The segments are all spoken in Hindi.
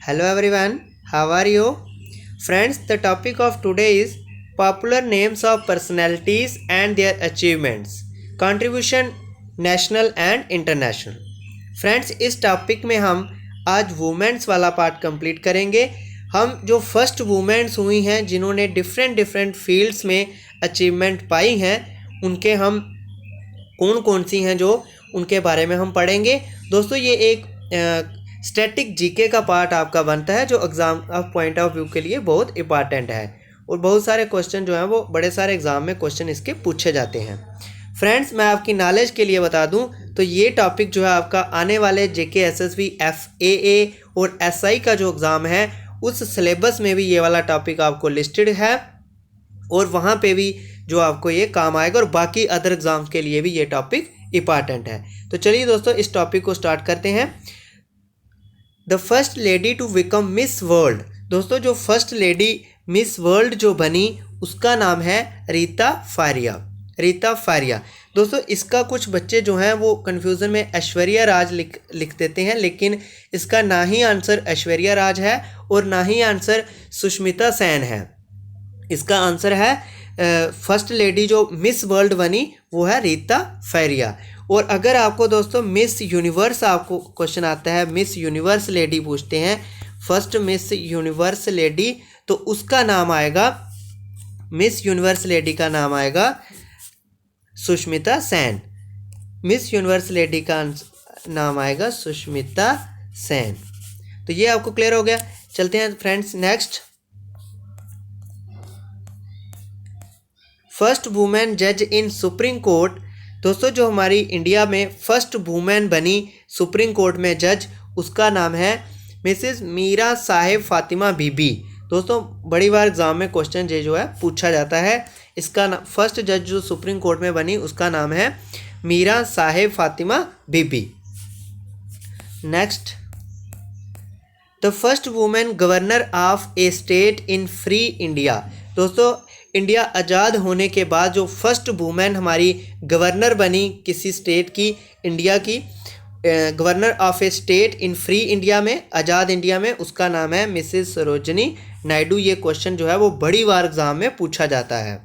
Hello everyone, how are you? Friends, the topic of today is popular names of personalities and their achievements, contribution national and international. Friends, इस टॉपिक में हम आज वुमेन्स वाला पार्ट कंप्लीट करेंगे। हम जो फर्स्ट वुमेन्स हुई हैं जिन्होंने डिफरेंट डिफरेंट फील्ड्स में अचीवमेंट पाई हैं, उनके हम कौन कौन सी हैं जो उनके बारे में हम पढ़ेंगे। दोस्तों, ये एक स्टैटिक जीके का पार्ट आपका बनता है जो exam of point of view के लिए बहुत इंपॉर्टेंट है और बहुत सारे क्वेश्चन जो हैं वो बड़े सारे एग्ज़ाम में क्वेश्चन इसके पूछे जाते हैं। फ्रेंड्स, मैं आपकी नॉलेज के लिए बता दूं तो ये टॉपिक जो है आपका आने वाले जेके एसएसबी एफएए और एसआई का जो एग्ज़ाम है उस सिलेबस में भी ये वाला टॉपिक आपको लिस्टेड है और वहाँ पे भी जो आपको ये काम आएगा और बाकी अदर एग्ज़ाम्स के लिए भी ये टॉपिक इंपॉर्टेंट है। तो चलिए दोस्तों, इस टॉपिक को स्टार्ट करते हैं। The first lady to become miss world. दोस्तों, जो फर्स्ट लेडी मिस वर्ल्ड जो बनी उसका नाम है रीता फारिया। रीता फारिया। दोस्तों, इसका कुछ बच्चे जो हैं वो कन्फ्यूज़न में ऐश्वर्या राज लिख देते हैं, लेकिन इसका ना ही आंसर ऐश्वर्या राज है और ना ही आंसर सुष्मिता सेन है। इसका आंसर है फर्स्ट लेडी जो मिस वर्ल्ड बनी वो है रीता फारिया। और अगर आपको दोस्तों मिस यूनिवर्स आपको क्वेश्चन आता है, मिस यूनिवर्स लेडी पूछते हैं, फर्स्ट मिस यूनिवर्स लेडी, तो उसका नाम आएगा, मिस यूनिवर्स लेडी का नाम आएगा Sushmita Sen. Miss universe lady का नाम आएगा सुष्मिता सेन। तो ये आपको क्लियर हो गया। चलते हैं फ्रेंड्स नेक्स्ट। फर्स्ट वुमेन जज इन सुप्रीम कोर्ट। दोस्तों, जो हमारी इंडिया में फर्स्ट वुमेन बनी सुप्रीम कोर्ट में जज, उसका नाम है मिसेस मीरा साहेब फातिमा बीबी। दोस्तों, बड़ी बार एग्जाम में क्वेश्चन ये जो है पूछा जाता है। इसका फर्स्ट जज जो सुप्रीम कोर्ट में बनी उसका नाम है Meera Sahib Fathima Beevi. Next, the first women governor of a state in free India. दोस्तों, इंडिया आज़ाद होने के बाद जो फर्स्ट वुमेन हमारी गवर्नर बनी किसी स्टेट की, इंडिया की governor of a state in free India में, आज़ाद इंडिया में, उसका नाम है मिसेस सरोजनी नायडू। ये क्वेश्चन जो है वो बड़ी बार एग्जाम में पूछा जाता है,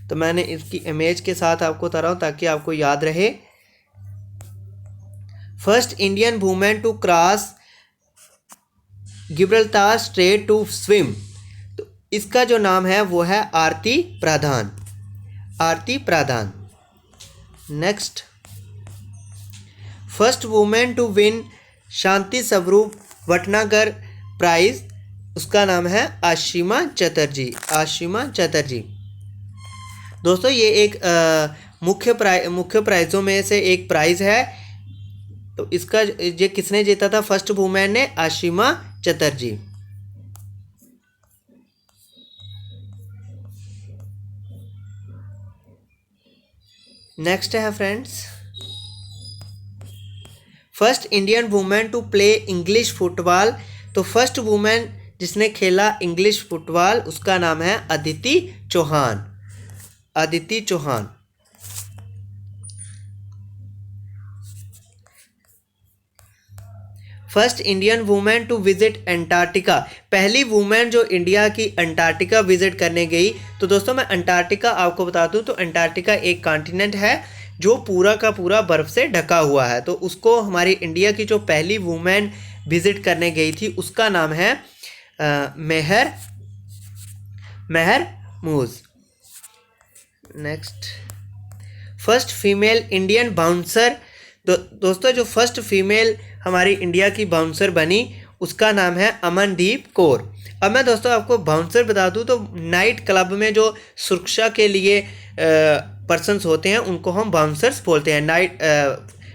तो मैंने इसकी इमेज के साथ आपको उतारा हूँ ताकि आपको याद रहे। First Indian women to cross Gibraltar strait to swim, तो इसका जो नाम है वो है Arati Pradhan. Arati Pradhan. Next, first women to win Shanti Swarup Bhatnagar prize, उसका नाम है आशिमा चटर्जी। आशिमा चटर्जी। दोस्तों, ये एक मुख्य प्राइज़ों में से एक प्राइज़ है, तो इसका ये किसने जीता था? फर्स्ट वुमेन ने, आशिमा चटर्जी। नेक्स्ट है friends, first Indian women to play English football. तो फर्स्ट वुमेन जिसने खेला इंग्लिश फुटबॉल उसका नाम है Aditi Chauhan. Aditi Chauhan. First Indian women to visit Antarctica. पहली वुमेन जो इंडिया की अंटार्कटिका विजिट करने गई। तो दोस्तों, मैं अंटार्कटिका आपको बता दूं तो अंटार्कटिका एक कॉन्टिनेंट है जो पूरा का पूरा बर्फ़ से ढका हुआ है, तो उसको हमारी इंडिया की जो पहली वुमेन विजिट करने गई थी उसका नाम है मेहर मूज। Next, first female Indian bouncer. दोस्तों, जो फर्स्ट फीमेल हमारी इंडिया की बाउंसर बनी उसका नाम है अमनदीप कौर। अब मैं दोस्तों आपको बाउंसर बता दूं तो नाइट क्लब में जो सुरक्षा के लिए पर्सन्स होते हैं उनको हम बाउंसर्स बोलते हैं।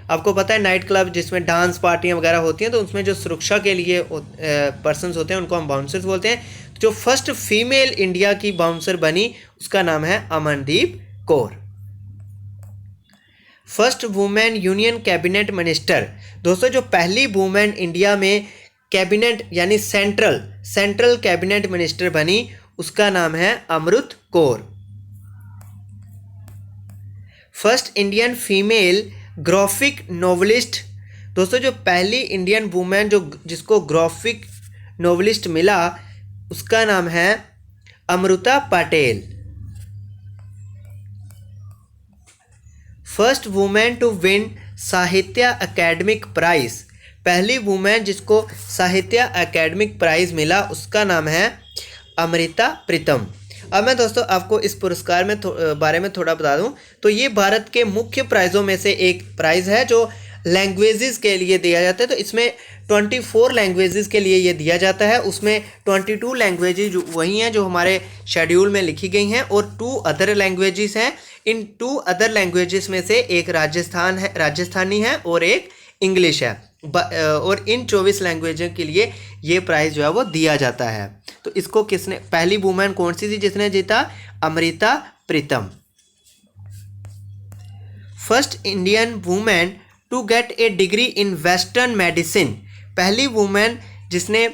आपको पता है नाइट क्लब जिसमें डांस पार्टियां वगैरह होती हैं, तो उसमें जो सुरक्षा के लिए पर्सन्स होते हैं उनको हम बाउंसर्स बोलते हैं। जो फर्स्ट फीमेल इंडिया की बाउंसर बनी उसका नाम है Amandeep Kaur. First women union cabinet minister. दोस्तों, जो पहली वुमेन इंडिया में कैबिनेट यानी सेंट्रल कैबिनेट मिनिस्टर बनी उसका नाम है Amrit Kaur. First Indian female graphic novelist दोस्तों जो पहली इंडियन वुमेन जिसको ग्राफिक नोवेलिस्ट मिला उसका नाम है Amrita Patel. First women to win Sahitya academic prize, पहली वुमेन जिसको साहित्य अकेडमिक प्राइज मिला उसका नाम है अमृता प्रीतम। अब मैं दोस्तों आपको इस पुरस्कार में बारे में थोड़ा बता दूं तो ये भारत के मुख्य प्राइज़ों में से एक प्राइज़ है जो लैंग्वेजेस के लिए दिया जाता है। तो इसमें 24 लैंग्वेजेस के लिए ये दिया जाता है, उसमें 22 लैंग्वेजेज वही हैं जो हमारे शेड्यूल में लिखी गई हैं और 2 अदर लैंग्वेजेस हैं। इन 2 अदर लैंग्वेजेस में से एक राजस्थानी है और एक इंग्लिश है, और इन 24 लैंग्वेजों के लिए ये प्राइज़ जो है वो दिया जाता है। तो इसको किसने, पहली वुमेन कौन सी थी जिसने जीता? Amrita Pritam. First Indian women to get a degree in western medicine, पहली वुमेन जिसने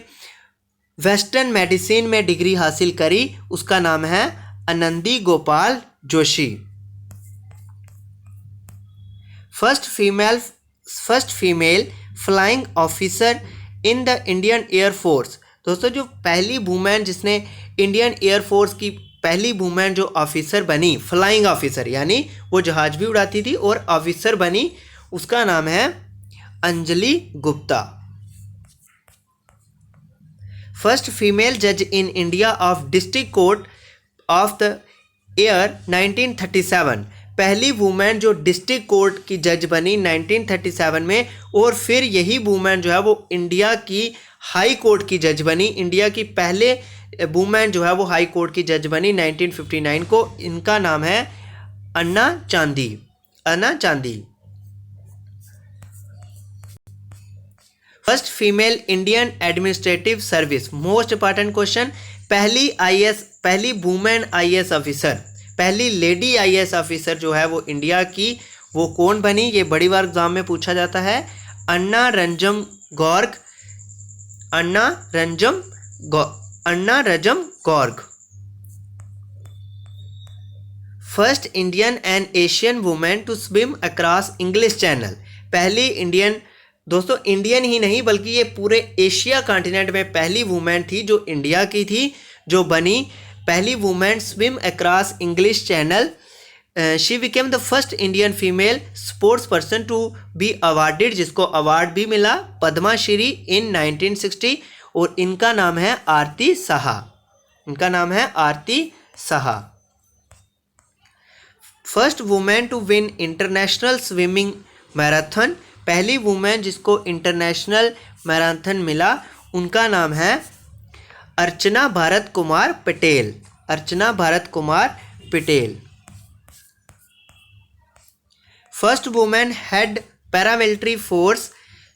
वेस्टर्न मेडिसिन में डिग्री हासिल करी उसका नाम है Anandi Gopal Joshi. First female flying officer in the Indian air force, दोस्तों जो पहली वुमेन जिसने इंडियन एयरफोर्स की पहली वुमेन जो ऑफिसर बनी, फ्लाइंग ऑफिसर यानी वो जहाज भी उड़ाती थी और ऑफिसर बनी, उसका नाम है अंजलि गुप्ता। फर्स्ट फीमेल जज in India of district court of the year 1937, पहली वुमेन जो डिस्ट्रिक्ट कोर्ट की जज बनी 1937 में, और फिर यही वुमेन जो है वो इंडिया की हाई कोर्ट की जज बनी। इंडिया की पहले वुमेन जो है वो हाई कोर्ट की जज बनी 1959 को। इनका नाम है अन्ना चांदी। First female Indian administrative service, most important question, पहली वुमेन IAS ऑफिसर, पहली लेडी IAS ऑफिसर जो है वो इंडिया की, वो कौन बनी? ये बड़ी बार एग्जाम में पूछा जाता है, Anna Ranjam Garg. First Indian and Asian women to swim across English channel, पहली इंडियन, दोस्तों इंडियन ही नहीं बल्कि ये पूरे एशिया कॉन्टिनेंट में पहली वुमेन थी जो इंडिया की थी, जो बनी पहली women swim across English channel. She became the first Indian female sports person to be awarded, जिसको अवार्ड भी मिला पद्मा श्री इन 1960, और इनका नाम है Arati Saha. First women to win international swimming marathon, पहली वुमेन जिसको इंटरनेशनल मैराथन मिला उनका नाम है Archana Bharat Kumar Patel. First women head paramilitary force,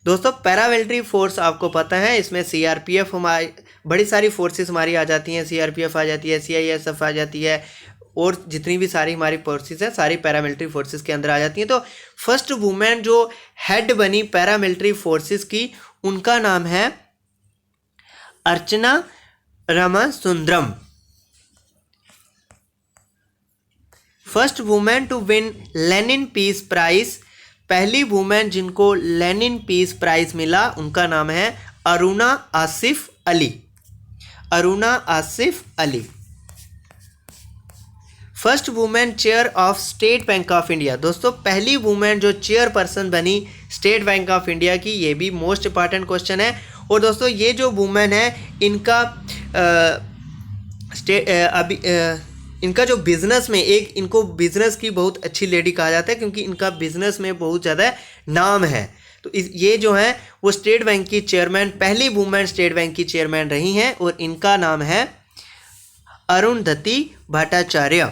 दोस्तों पैरामिलिट्री फोर्स आपको पता है, इसमें CRPF हमारी बड़ी सारी फोर्सेस हमारी आ जाती हैं, CRPF आ जाती है, CISF आ जाती है, और जितनी भी सारी हमारी फोर्सेस हैं सारी पैरामिलिट्री फोर्सेस के अंदर आ जाती हैं। तो फर्स्ट वुमेन जो हेड बनी पैरामिलिट्री फोर्सेस की उनका नाम है Archana Ramasundaram. First women to win Lenin peace prize, पहली वुमेन जिनको लेनिन पीस प्राइज मिला उनका नाम है Aruna Asaf Ali. First women chair of State Bank of India, दोस्तों पहली वुमेन जो चेयरपर्सन बनी स्टेट बैंक ऑफ इंडिया की, ये भी मोस्ट इंपॉर्टेंट क्वेश्चन है। और दोस्तों ये जो वुमेन है इनका जो बिजनेस में इनको बिजनेस की बहुत अच्छी लेडी कहा जाता है क्योंकि इनका बिजनेस में बहुत ज़्यादा नाम है। तो ये जो है वो स्टेट बैंक की चेयरमैन, पहली वुमेन स्टेट बैंक की चेयरमैन रही हैं और इनका नाम है Arundhati Bhattacharya.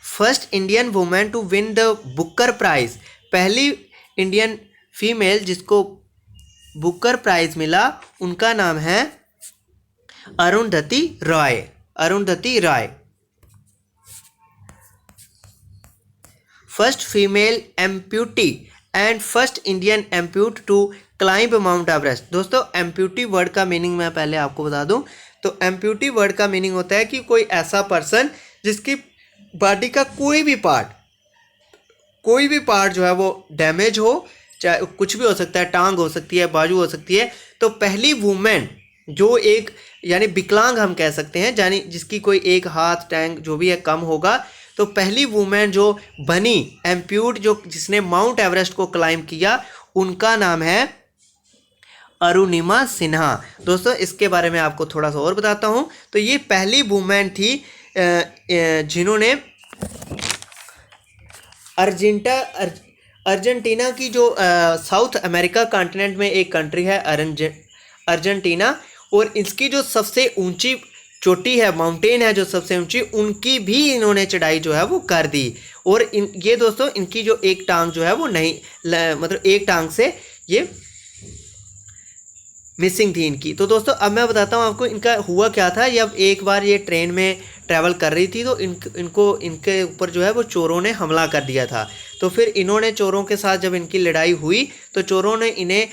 First Indian women to win the Booker prize, पहली इंडियन फीमेल जिसको बुकर प्राइज मिला उनका नाम है Arundhati Roy. First female amputee and first Indian amputee to climb Mount Everest, दोस्तों एम्प्यूटी वर्ड का मीनिंग मैं पहले आपको बता दूं। तो एम्प्यूटी वर्ड का मीनिंग होता है कि कोई ऐसा पर्सन जिसकी बॉडी का कोई भी पार्ट कोई भी पार्ट जो है वो डैमेज हो, चाहे कुछ भी हो सकता है, टांग हो सकती है, बाजू हो सकती है, तो पहली वुमेन जो एक यानी विकलांग हम कह सकते हैं, यानी जिसकी कोई एक हाथ टैंक जो भी है कम होगा, तो पहली वुमेन जो बनी एम्प्यूट, जो जिसने माउंट एवरेस्ट को क्लाइंब किया, उनका नाम है अरुणिमा सिन्हा। दोस्तों इसके बारे में आपको थोड़ा सा और बताता हूँ। तो ये पहली वुमेन थी जिन्होंने अर्जेंटीना की जो साउथ अमेरिका कॉन्टिनेंट में एक कंट्री है अर्जेंटीना, और इसकी जो सबसे ऊंची चोटी है, माउंटेन है जो सबसे ऊंची, उनकी भी इन्होंने चढ़ाई जो है वो कर दी। और ये दोस्तों इनकी जो एक टांग जो है वो नहीं मतलब एक टांग से ये मिसिंग थी इनकी। तो दोस्तों अब मैं बताता हूँ आपको इनका हुआ क्या था। जब एक बार ये ट्रेन में ट्रैवल कर रही थी तो इनके ऊपर जो है वो चोरों ने हमला कर दिया था। तो फिर इन्होंने चोरों के साथ जब इनकी लड़ाई हुई तो चोरों ने इन्हें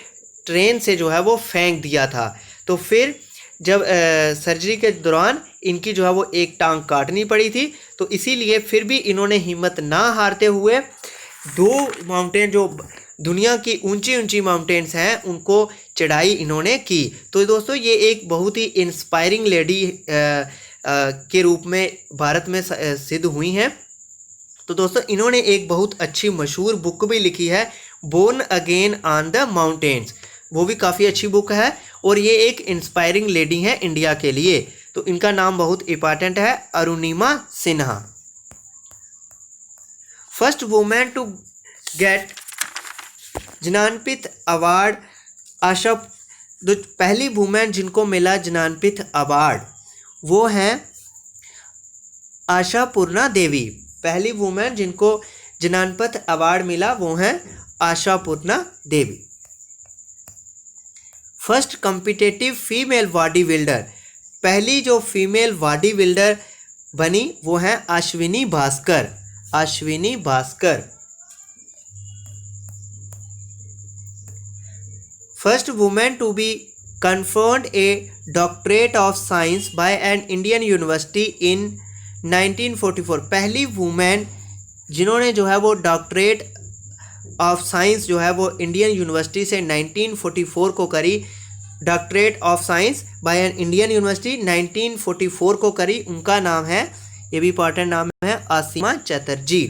ट्रेन से जो है वो फेंक दिया था। तो फिर जब सर्जरी के दौरान इनकी जो है वो एक टांग काटनी पड़ी थी, तो इसीलिए फिर भी इन्होंने हिम्मत ना हारते हुए 2 माउंटेन जो दुनिया की ऊंची ऊंची माउंटेन्स हैं उनको चढ़ाई इन्होंने की। तो दोस्तों ये एक बहुत ही इंस्पायरिंग लेडी के रूप में भारत में सिद्ध हुई हैं। तो दोस्तों इन्होंने एक बहुत अच्छी मशहूर बुक भी लिखी है, born again on the mountains, वो भी काफ़ी अच्छी बुक है, और ये एक इंस्पायरिंग लेडी हैं इंडिया के लिए। तो इनका नाम बहुत इंपॉर्टेंट है, Arunima Sinha. First women to get Jnanpith award Asha, पहली वुमेन जिनको मिला ज्ञानपीठ अवार्ड वो हैं आशापूर्णा देवी। पहली वुमेन जिनको ज्ञानपीठ अवार्ड मिला वो हैं Ashapurna Devi. First competitive female body builder, पहली जो फीमेल बॉडी बिल्डर बनी वो हैं Ashwini Bhaskar. Ashwini Bhaskar. First women to be conferred a doctorate of science by an Indian university in 1944, पहली वुमेन जिन्होंने जो है वो डॉक्टरेट ऑफ साइंस जो है वो इंडियन यूनिवर्सिटी से 1944 को करी। Doctorate of science by an Indian university 1944 को करी, उनका नाम है, ये भी इंपॉर्टेंट नाम है, Asima Chatterjee.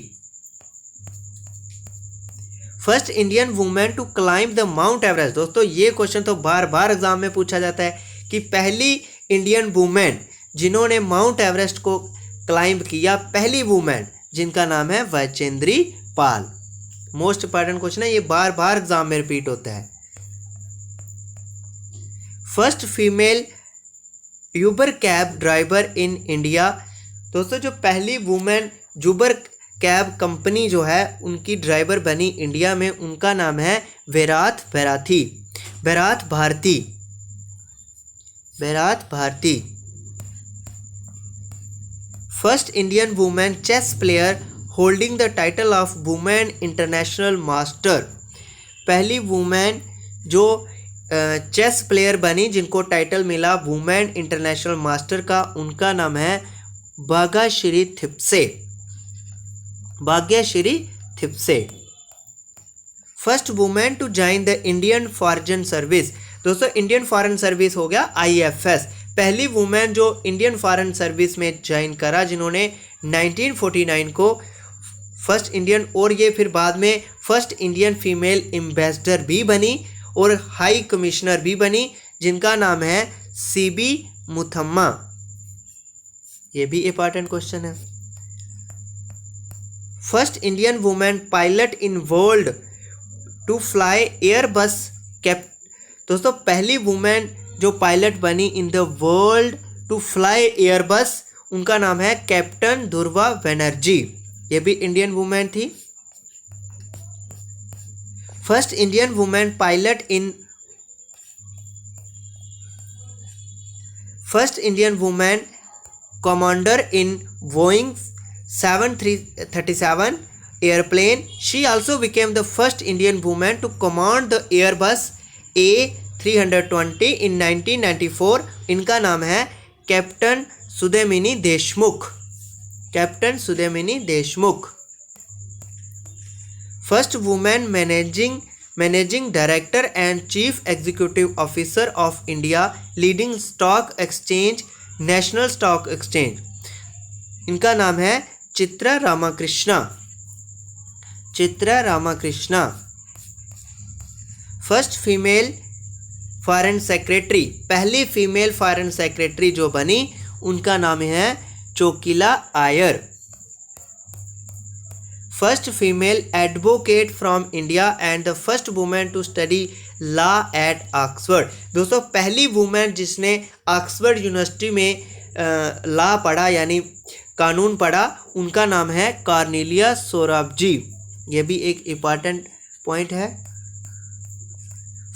First Indian women to climb the Mount Everest, दोस्तों ये क्वेश्चन तो बार बार एग्जाम में पूछा जाता है कि पहली इंडियन वुमेन जिन्होंने माउंट एवरेस्ट को क्लाइंब किया, पहली वुमेन जिनका नाम है वैचेंद्री पाल। मोस्ट इंपॉर्टेंट क्वेश्चन है, ये बार बार एग्जाम में रिपीट होता है। First female Uber cab driver in India, दोस्तों जो पहली वुमेन यूबर कैब कंपनी जो है उनकी ड्राइवर बनी इंडिया में, उनका नाम है Vairath Bharati. First Indian women chess player holding the title of women international master, पहली वुमेन जो चेस प्लेयर बनी जिनको टाइटल मिला वुमेन इंटरनेशनल मास्टर का, उनका नाम है Bhagyashree Thipsay. First women to join the Indian foreign service, दोस्तों इंडियन फॉरेन सर्विस हो गया IFS, पहली वुमेन जो इंडियन फॉरेन सर्विस में ज्वाइन करा, जिन्होंने 1949 को फर्स्ट इंडियन, और ये फिर बाद में फर्स्ट इंडियन फीमेल एम्बेसडर भी बनी और हाई कमिश्नर भी बनी, जिनका नाम है CB मुथम्मा। ये भी इंपॉर्टेंट क्वेश्चन है। First Indian women pilot in world to fly Airbus cap, दोस्तों पहली वुमेन जो पायलट बनी in the world to fly Airbus, उनका नाम है कैप्टन ध्रुवा बनर्जी, ये भी इंडियन वुमेन थी। First Indian women pilot in, first Indian women commander in Boeing 737 airplane. She also became the first Indian woman to command the Airbus A320 in 1994. इनका नाम है captain Saudamini Deshmukh. First women managing director and chief executive officer of India leading stock exchange National Stock Exchange, इनका नाम है Chitra Ramakrishna. First female foreign secretary, पहली फीमेल फॉरेन सेक्रेटरी जो बनी उनका नाम है Chokila Iyer. First female advocate from India and the first women to study law at Oxford. दोस्तों पहली वुमेन जिसने ऑक्सफोर्ड यूनिवर्सिटी में लॉ पढ़ा यानी कानून पढ़ा, उनका नाम है कॉर्नेलिया सोराबजी। ये भी एक इम्पॉर्टेंट पॉइंट है।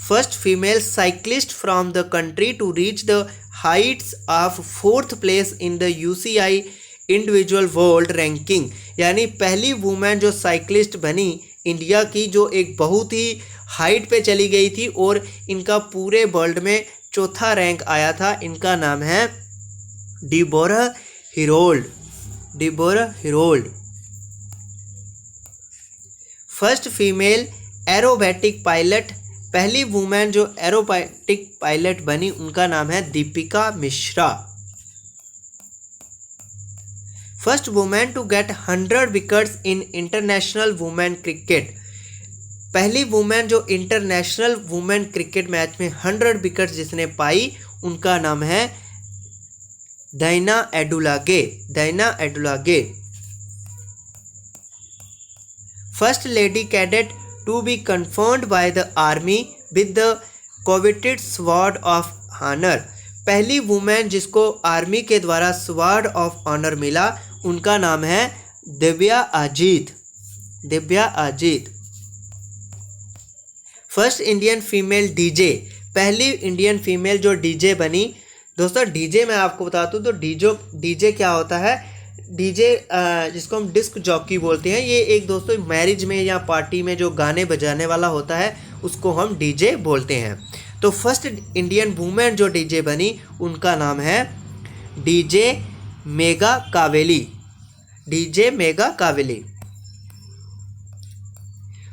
First female cyclist from the country to reach the heights of 4th place in the UCI individual world ranking, यानी पहली वुमेन जो साइक्लिस्ट बनी इंडिया की, जो एक बहुत ही हाइट पे चली गई थी और इनका पूरे वर्ल्ड में 4था रैंक आया था। इनका नाम है Deborah Herold. First female aerobatic pilot, पहली वुमेन जो एरोबैटिक पायलट बनी उनका नाम है Deepika Mishra. First women to get 100 wickets in international women cricket, पहली वुमेन जो इंटरनेशनल वुमेन क्रिकेट मैच में 100 विकेट्स जिसने पाई उनका नाम है Diana Edulji. First lady cadet to be confirmed by the army with the coveted sword of honour, पहली वुमेन जिसको आर्मी के द्वारा स्वॉर्ड ऑफ ऑनर मिला उनका नाम है Divya Ajit. First Indian female DJ, पहली इंडियन फीमेल जो डीजे बनी। दोस्तों डीजे मैं आपको बताता हूँ तो डीजे क्या होता है, डीजे जिसको हम डिस्क जॉकी बोलते हैं, ये एक दोस्तों मैरिज में या पार्टी में जो गाने बजाने वाला होता है उसको हम डीजे बोलते हैं। तो फर्स्ट इंडियन वुमेन जो डीजे बनी उनका नाम है DJ Megha Kaveli.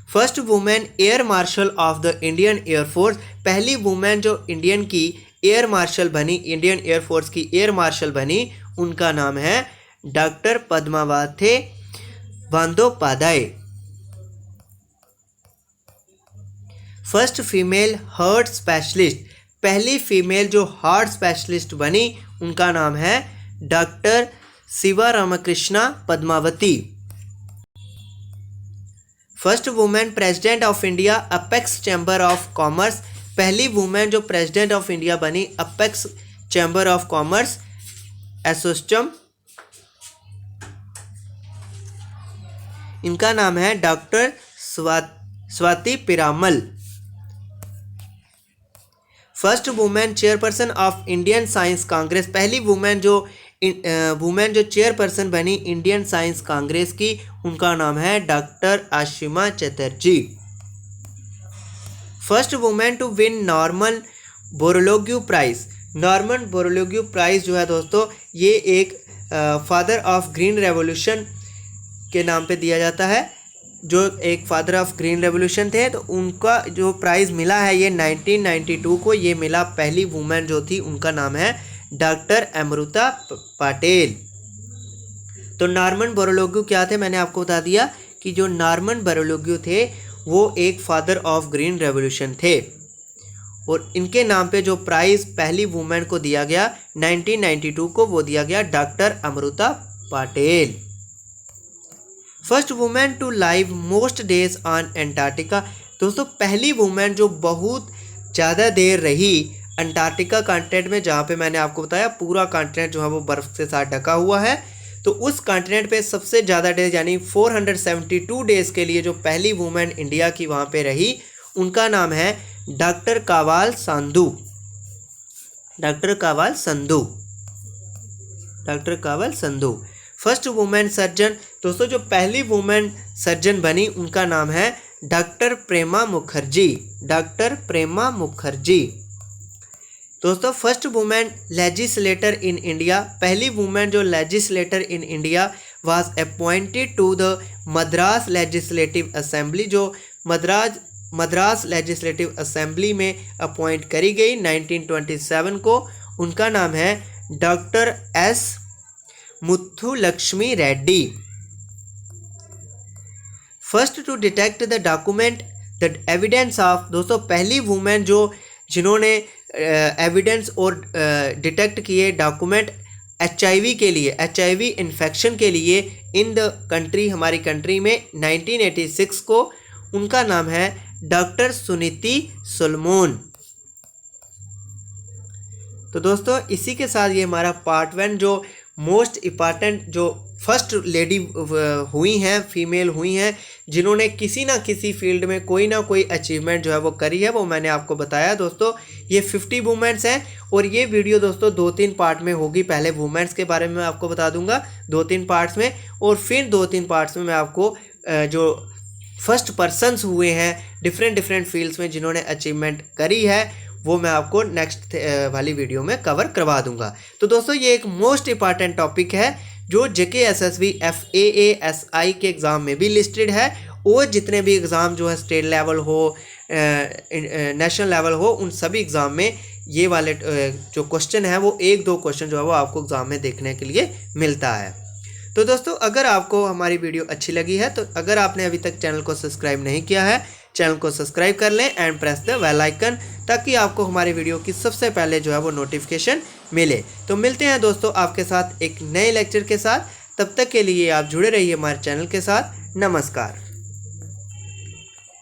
First women air marshal of the Indian air force, पहली वुमेन जो इंडियन की एयर मार्शल बनी, इंडियन एयरफोर्स की एयर मार्शल बनी, उनका नाम है doctor Padmavathy Bandopadhyay. First female heart specialist, पहली फीमेल जो हार्ट स्पेशलिस्ट बनी उनका नाम है doctor Shiva Ramakrishna Padmavati. First women president of India apex chamber of commerce, पहली वुमेन जो प्रेसिडेंट ऑफ इंडिया बनी apex chamber of commerce association, इनका नाम है doctor Swati Piramal. First women chairperson of Indian science Congress, पहली वुमेन जो चेयरपर्सन बनी इंडियन साइंस कांग्रेस की, उनका नाम है doctor Ashima Chatterjee. First women to win Norman Borlaug prize, Norman Borlaug prize जो है दोस्तों ये एक फादर ऑफ ग्रीन रेवोल्यूशन के नाम पे दिया जाता है, जो एक फादर ऑफ ग्रीन रेवोल्यूशन थे, तो उनका जो प्राइज़ मिला है ये 1992 को ये मिला। पहली वुमेन जो थी उनका नाम है डॉक्टर अमृता पटेल। तो नॉर्मन बोरलोग्यू क्या थे, मैंने आपको बता दिया कि जो नॉर्मन बोरलोग्यू थे वो एक फादर ऑफ ग्रीन रेवोल्यूशन थे और इनके नाम पे जो प्राइज़ पहली वुमेन को दिया गया 1992 को, वो दिया गया doctor Amrita Patel. First women to live most days on Antarctica, दोस्तों पहली वुमेन जो बहुत ज़्यादा देर रही अंटार्कटिका कॉन्टिनेंट में, जहाँ पे मैंने आपको बताया पूरा कॉन्टिनेंट जो है वो बर्फ़ के साथ ढका हुआ है, तो उस कॉन्टिनेंट पे सबसे ज़्यादा डेज यानी 472 डेज़ के लिए जो पहली वुमेन इंडिया की वहाँ पे रही उनका नाम है doctor Kawal Sandhu. First women surgeon, दोस्तों जो पहली वुमेन सर्जन बनी उनका नाम है डॉक्टर प्रेमा मुखर्जी। दोस्तों first women legislator in India, पहली वुमेन जो legislator in India was appointed to the Madras Legislative Assembly, जो मद्रास लेजिस्लेटिव असेंबली में अपॉइंट करी गई 1927 को, उनका नाम है doctor S Muthulakshmi Reddy. First to detect the document the evidence of, दोस्तों पहली वुमेन जिन्होंने एविडेंस और डिटेक्ट किए डॉक्यूमेंट HIV के लिए, HIV इन्फेक्शन के लिए इन द कंट्री, हमारी कंट्री में 1986 को, उनका नाम है डॉक्टर सुनीति सोलोमन। तो दोस्तों इसी के साथ ये हमारा पार्ट 1 जो मोस्ट इम्पॉर्टेंट जो फर्स्ट लेडी हुई हैं, फीमेल हुई हैं, जिन्होंने किसी ना किसी फील्ड में कोई ना कोई अचीवमेंट जो है वो करी है, वो मैंने आपको बताया। दोस्तों ये 50 वुमेन्स हैं और ये वीडियो दोस्तों 2-3 पार्ट में होगी। पहले वुमेन्स के बारे में मैं आपको बता दूंगा 2-3 पार्ट्स में, और फिर 2-3 पार्ट्स में मैं आपको जो फर्स्ट पर्सन्स हुए हैं डिफरेंट फील्ड्स में जिन्होंने अचीवमेंट करी है, वो मैं आपको नेक्स्ट वाली वीडियो में कवर करवा दूंगा। तो दोस्तों ये एक मोस्ट इंपॉर्टेंट टॉपिक है जो JKSSB FAASI के एग्ज़ाम में भी लिस्टेड है, और जितने भी एग्ज़ाम जो है स्टेट लेवल हो, नेशनल लेवल हो, उन सभी एग्ज़ाम में ये वाले जो क्वेश्चन है वो 1-2 क्वेश्चन जो है वो आपको एग्ज़ाम में देखने के लिए मिलता है। तो दोस्तों अगर आपको हमारी वीडियो अच्छी लगी है, तो अगर आपने अभी तक चैनल को सब्सक्राइब नहीं किया है, चैनल को सब्सक्राइब कर लें and press the bell icon, ताकि आपको हमारी वीडियो की सबसे पहले जो है वो नोटिफिकेशन मिले। तो मिलते हैं दोस्तों आपके साथ एक नए लेक्चर के साथ, तब तक के लिए आप जुड़े रहिए हमारे चैनल के साथ। नमस्कार।